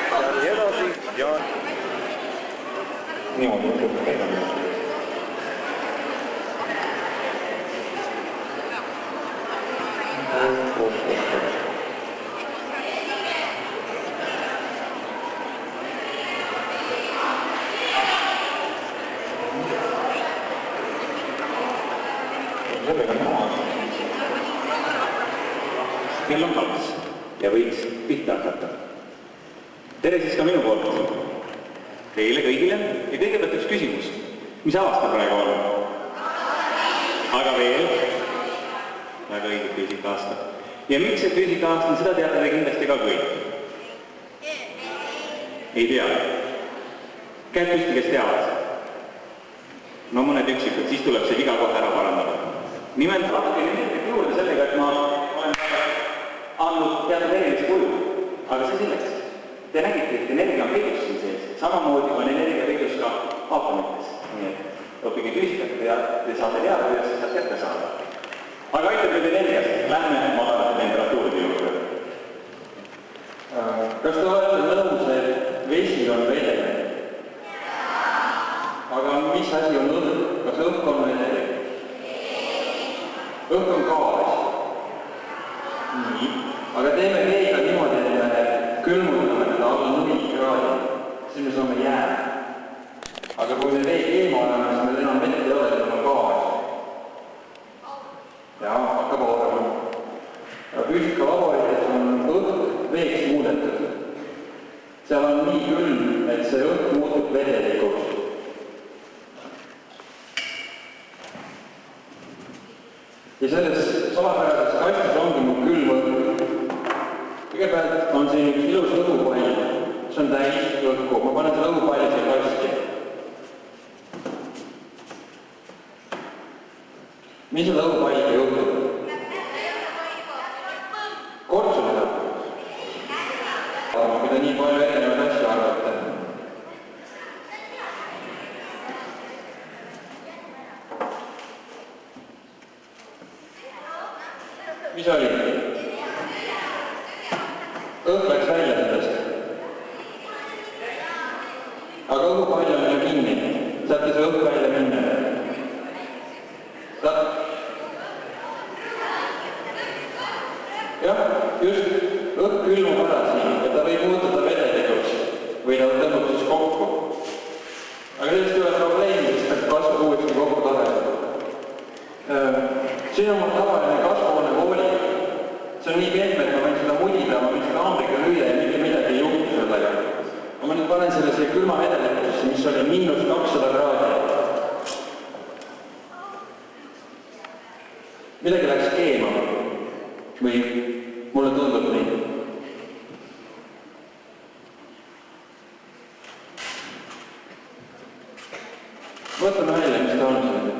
Ja nii edasi ja... Niimoodi, käime. Kell on 2 ja võiks pihta hakata. Tere siis ka minu poolt. Teile kõigile ja kõigepealt üks küsimus. Mis aasta praegu on? Aga veel? Väga õige füüsika-aasta. Ja miks see füüsika-aasta on, seda teate te kindlasti ka kõik. Ei tea. Käed püsti, kes teavad. No mõned üksikud, siis tuleb see viga kohe ära parandada. Nimelt natukene meeldib juurde sellega, et ma olen andnud teatud erilist kuju, aga see selleks. Te nägite, et energia on peidus siin sees, samamoodi on energia peidus ka aatomites. Nii et õppige füüsikat ja te saate teada, kuidas te saate kätte saada. Aga aitab nüüd energiast, lähme madalate temperatuuride juurde. Kas te olete nõus, et vesi on vedelik? Aga mis asi on õhk? Kas õhk on vedelik? Õhk on gaas. Nii. Aga teeme veega niimoodi, et me külmutame teda alla 0 kraadi. Siis me saame jää. Aga kui me vee keema oleme, siis meil enam vett ei ole, siis on gaas. Ja hakkab ootama. Füüsikavabarites on õhk veeks muudetud. Seal on nii külm, et see õhk muutub vedelikuks. Ja selles salapärases kastis ongi mul külm õhk. Kõigepealt on siin üks ilus õhupall, see on täis õhku. Ma panen selle õhupalli siia kasti. Mis selle õhupalliga juhtub? Kortsu seda. Aga kui te nii palju erinevaid asju arvate. Mis oli? Õhk läks välja sellest. Aga õhupall on meil kinni. Saate see õhk välja minna? Jah, just. Õhk külmub ära siin ja ta võib muutuda vedelikuks või ta tõmbab siis kokku. Aga sellest ei ole probleemi, sest ta kasvab uuesti kokku tagasi. Siin on mul tavaline kasvuhoone voolik. See on nii pehme, et ma võin seda mudida, ma võin seda haamriga lüüa ja mitte midagi ei juhtu sellega. Ma nüüd panen selle siia külma vedelikusse, mis oli -200 kraadi. Midagi läks keema või mulle tundub nii. Võtame välja, mis ta on siin nüüd.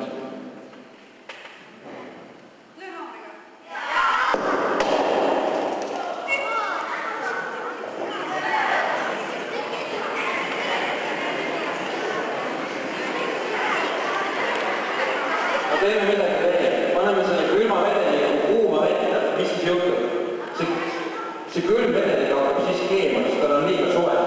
Teeme midagi veel. Paneme selle külma vedeliku kuuma vette. Mis siis juhtub? See külm vedelik hakkab siis keema, sest tal on liiga soe.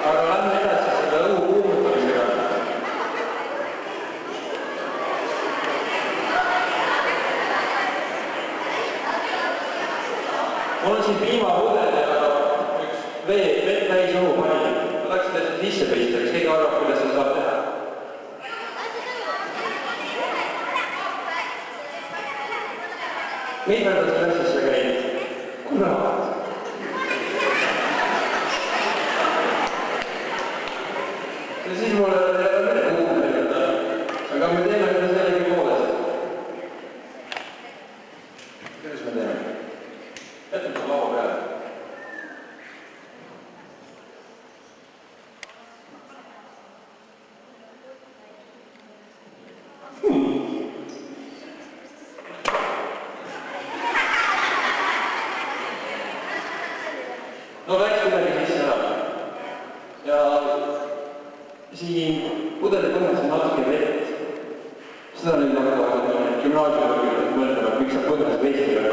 Aga lähme edasi selle õhu kuumutamisega. Mul on siin piimapudel ja üks vett täis õhupall. Ma tahaksin teile sisse pista, kas keegi arvab, kuidas seda saab teha? Mitmendas klassis sa käid? kurat. Ja siis mulle veel kuulda, aga me teeme seda sellegi poolest. Kuidas me teeme? Jätame seda laua peale. No läks kuidagi sisse ära. Ja siin pudeli põhjas on natuke vett. Seda nüüd väga gümnaasiumil mõtlema, et miks sa põhjas veesti ei ole.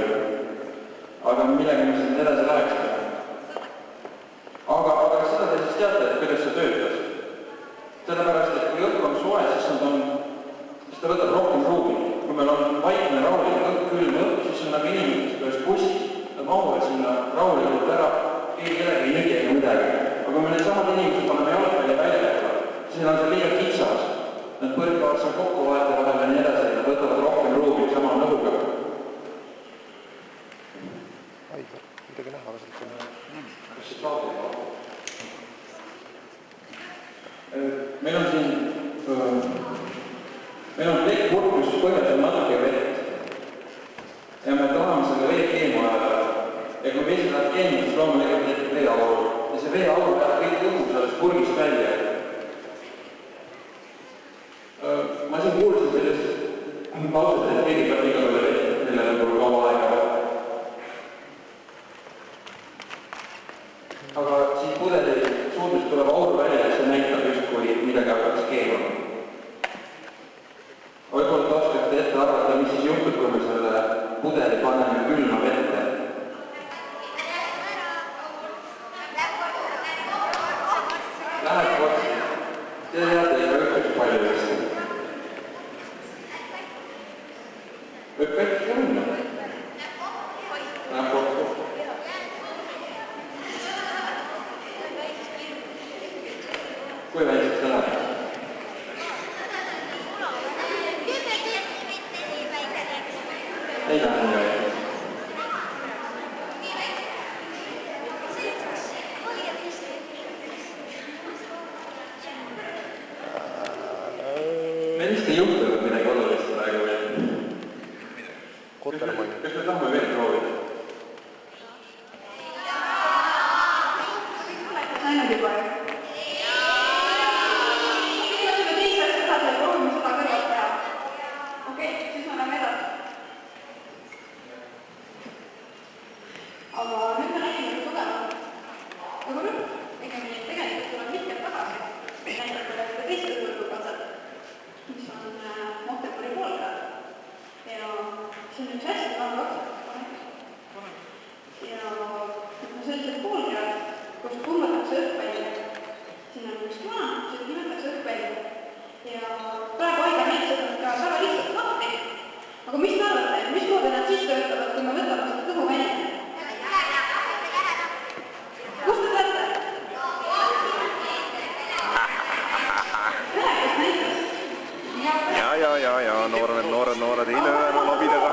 Aga millega me siin edasi läheksime. Aga seda te siis teate, et kuidas see töötas. Sellepärast, et kui õhk on soe, siis ta võtab rohkem ruumi. Kui meil on vaikne rahulik õhk, külm õhk, siis on nagu inimesed ühes bussis. Nad mahuvad sinna rahulikult ära, keegi ei nügi ega midagi. Aga kui me need samad inimesed paneme jalgpalli välja, siis on see liiga kitsas. Nad põrkavad seal kokku vahetevahel ja nii edasi, nad võtavad rohkem ruumi sama nõuga. Aivar, midagi näha, aga sealt on... Kas see saab? Meil on siin... Meil on plekkpurk, kus põhjas on natuke vett. Ja me tahame selle vee keemu ajada. Ja kui vesi läheb keemu, siis loomulikult tekib veeauru. Ja see veeauru läheb kõik õhu sellest purgist välja. Ma siin kuulsin sellest lauset, et keegi peab iga peale vett, millele pole kaua aega. Aga siis pudeli suudest tuleb aur välja ja see näitab justkui midagi hakkaks keemama. Võib-olla te oskate ette arvata, mis siis juhtub, kui me selle pudeli paneme külma vette. Läheb otsi. Te teate ikka üks palju vist. Võib kõik minna. Läheb otsi. Kui väikseks ta läheb? Ei lähe nii väikseks. Me vist ei juhtunud midagi olulist praegu veel. Kotermann. Kas me tahame veel proovida? Ainult juba ju. Okei, siis me läheme edasi. Aga nüüd me räägime tugevalt. Aga nüüd, tegelikult tuleb mitmed tagasi. Näitab üle seda teist õhulukasat, mis on Mohtepuri poolkaad. Ja see on üks hästi väga otsad. Ja sellised poolkaad, kus puhutakse õhkvälja. Siin on üks maa, seda nimetakse õhkvälja. Ja praegu aega neid seda ka väga lihtsalt lahti. Aga mis te arvate, mismoodi nad siis töötavad, kui me võtame seda kõhu välja? Kust te teate? Rääkis näitas. Ja, noored, ei löö ära labidaga.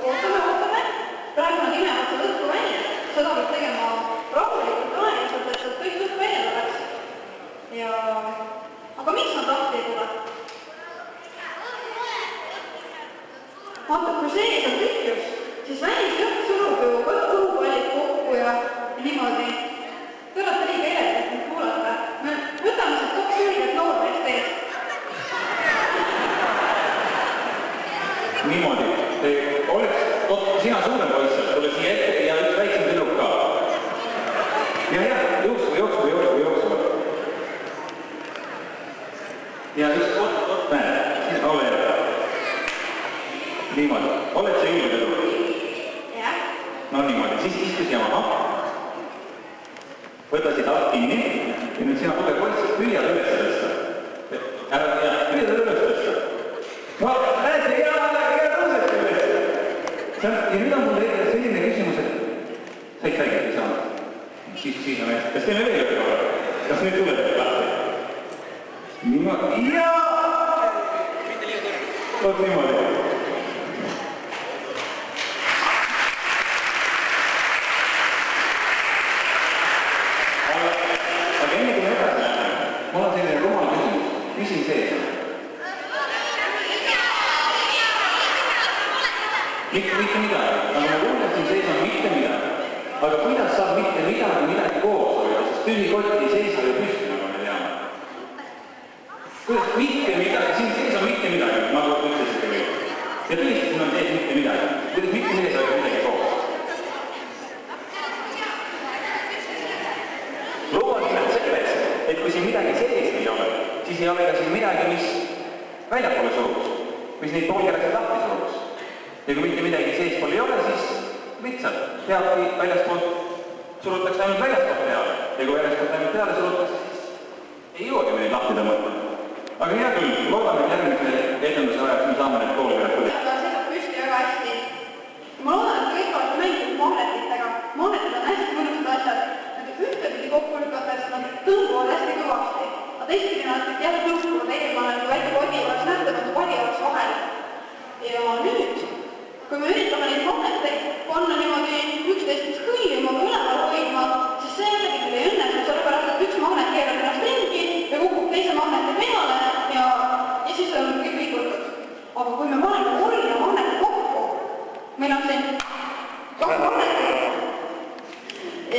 Ootame. Praegu nad imevad seda õhku välja. Seda võib tegema rahulikult aeglaselt, et kõik õhk välja tuleks. Aga miks nad lahti ei tule? Vaata, kui sees on tühjus, siis välis õhk surub ju õhupallid kokku ja niimoodi. Te olete liiga eredalt nüüd kuulata. Me võtame sealt 2 ülget noormeest eest. Niimoodi. Sina suurem poiss, tule siia ette ja üks väiksem tüdruk ka. Ja, jooksu. Ja üks, näe, ole jälle. Niimoodi. Oled sa ilme tüdruk? Jah. No niimoodi, siis istu siia maha. Võta siit alt kinni ja nüüd sina tugev poiss, püüad üles tõsta. Püüad üles tõsta. No, näete, ja tõusete üles. Ja nüüd on mul selline küsimus, et said käiget ei saanud. Siis on hästi. Kas teeme veel ühe korra? Kas nüüd tuleb lahti? Niimoodi. Jaa! Oot niimoodi. mis siin sees on? Mitte midagi, nagu ma kuulen, siin sees on mitte midagi. Aga kuidas saab mitte midagi koos hoida, sest tühi kott ei seisa ju püsti, nagu me teame. Kuidas mitte midagi, siin sees on mitte midagi, nagu ütlesite kõik. Ja tõesti, siin on sees mitte midagi. Kuidas mitte midagi hoida midagi koos? Loo on nimelt selles, et kui siin midagi sees ei ole, siis ei ole ka siin midagi, mis väljapoole suruks, mis neid poolkerasid lahti suruks. Ja kui mitte midagi seespool ei ole, siis lihtsalt peabki väljaspoolt surutakse ainult väljaspoolt peale. Ja kui väljaspoolt ainult peale surutakse, siis ei jõuagi neid lahti tõmmata. Aga hea küll, loodame, et järgmise etenduse ajaks me saame need poolkerad põdi. Seisab püsti väga hästi. Ma loodan, et kõik olete mänginud magnetitega. Magnetid on hästi mõnusad asjad. Nad ühtepidi kokku lükates, nad tõmbuvad hästi kõvasti. Aga teistpidi nad jälle tõmbuvad eemale, kui väike padi oleks nähtamatu, padi oleks vahel. Ja nüüd, kui me üritame neid magneteid panna niimoodi üksteist hõljuma või üleval hoidma, siis see jällegi küll ei õnnestu, sellepärast et üks magnet keerab ennast ringi ja kukub teise magneti peale ja siis on kõik liigutud. Aga kui me paneme korri ja magneti kokku, meil on siin kaks magnetit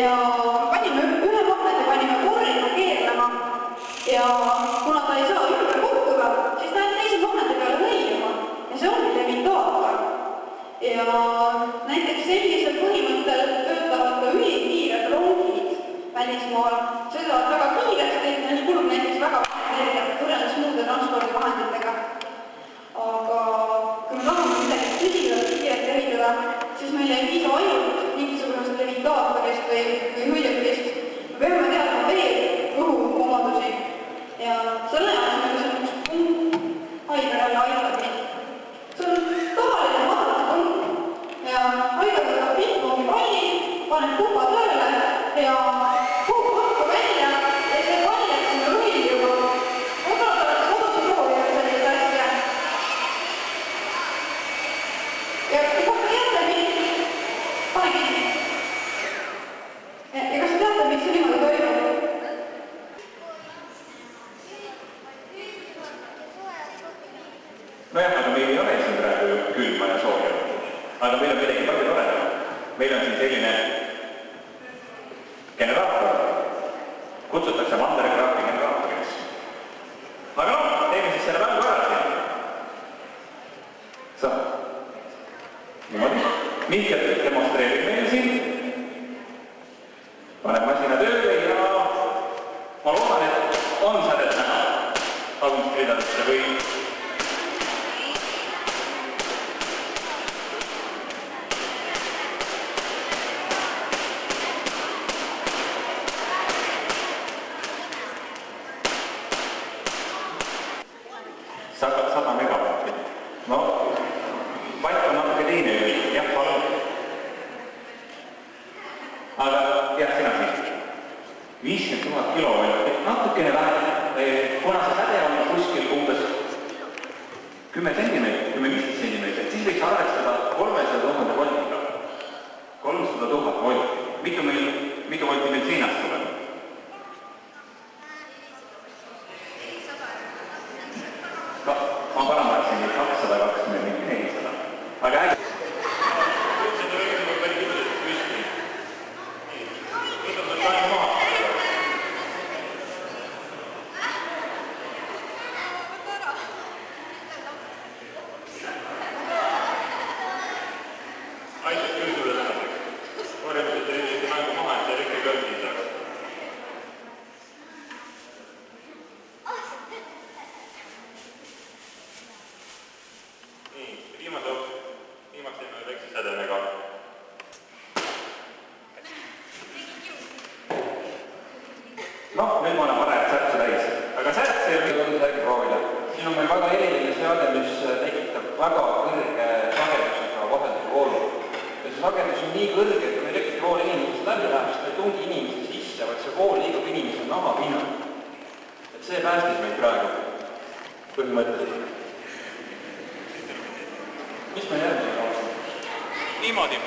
ja panime ühe magneti, panime korriga keerlema ja kuna ta ei saa ümber kukkuda, siis ta jääb teise magneti peale hõljuma ja see ongi levitaator. Ja näiteks sellisel põhimõttel töötavad ka ülikiired rongid välismaal, sõidavad väga kiiresti, neil kulub näiteks väga energiat võrreldes muude transpordivahenditega. Aga kui me tahame midagi tõsiselt kiiret ehitada, siis meil ei piisa ainult mingisugusest levitaatorist või hõljukist. Me peame teadma veel õhuomadusi ja selle jaoks meil on üks punkt Aigar jälle aitab mind. See on tavaline magnetpunkt ja Aigar võtab pingpongi palli, paneb kupa tööle ja kuhu õhku välja ja see pall jääb sinna hõljuma. Võib-olla oleks kodus proovida sellist asja. Ja kui teate, pane kinni. Ja kas te teate, miks see niimoodi toimub? Nojah, aga meil ei ole siin praegu külma ja sooja. Aga meil on midagi palju toredam. Meil on siin selline generaator. Kutsutakse vanderegraafi generaatoriks. Aga noh, teeme siis selle mängu ära siin. Saab. Niimoodi. Mihkel demonstreerib meil siin. Paneb masina tööle ja ma loodan, et on sädet näha tagumist ridadesse või aga jah, sina siis 50 000 kilomeetrit, natukene vähem, kuna see säde on kuskil umbes 10 centimeetrit, 10-15 centimeetrit, siis võiks arvestada 300 000 voltiga. 300 000 volti. Mitu volti meil seinast tuleb? Ma parandaksin 220, 400. Aga äkki noh, nüüd ma olen parajalt särtsu täis, aga särts ei ole olnud äkki proovida. Siin on meil väga eriline seade, mis tekitab väga kõrge sagedusega vaheldusvoolu. Ja see sagedus on nii kõrge, et kui elektrivool inimesest läbi läheb, siis ta ei tungi inimese sisse, vaid see vool liigub inimese naha pinnal. Et see päästis meid praegu põhimõtteliselt. Mis me järgmisega oleme? Niimoodi.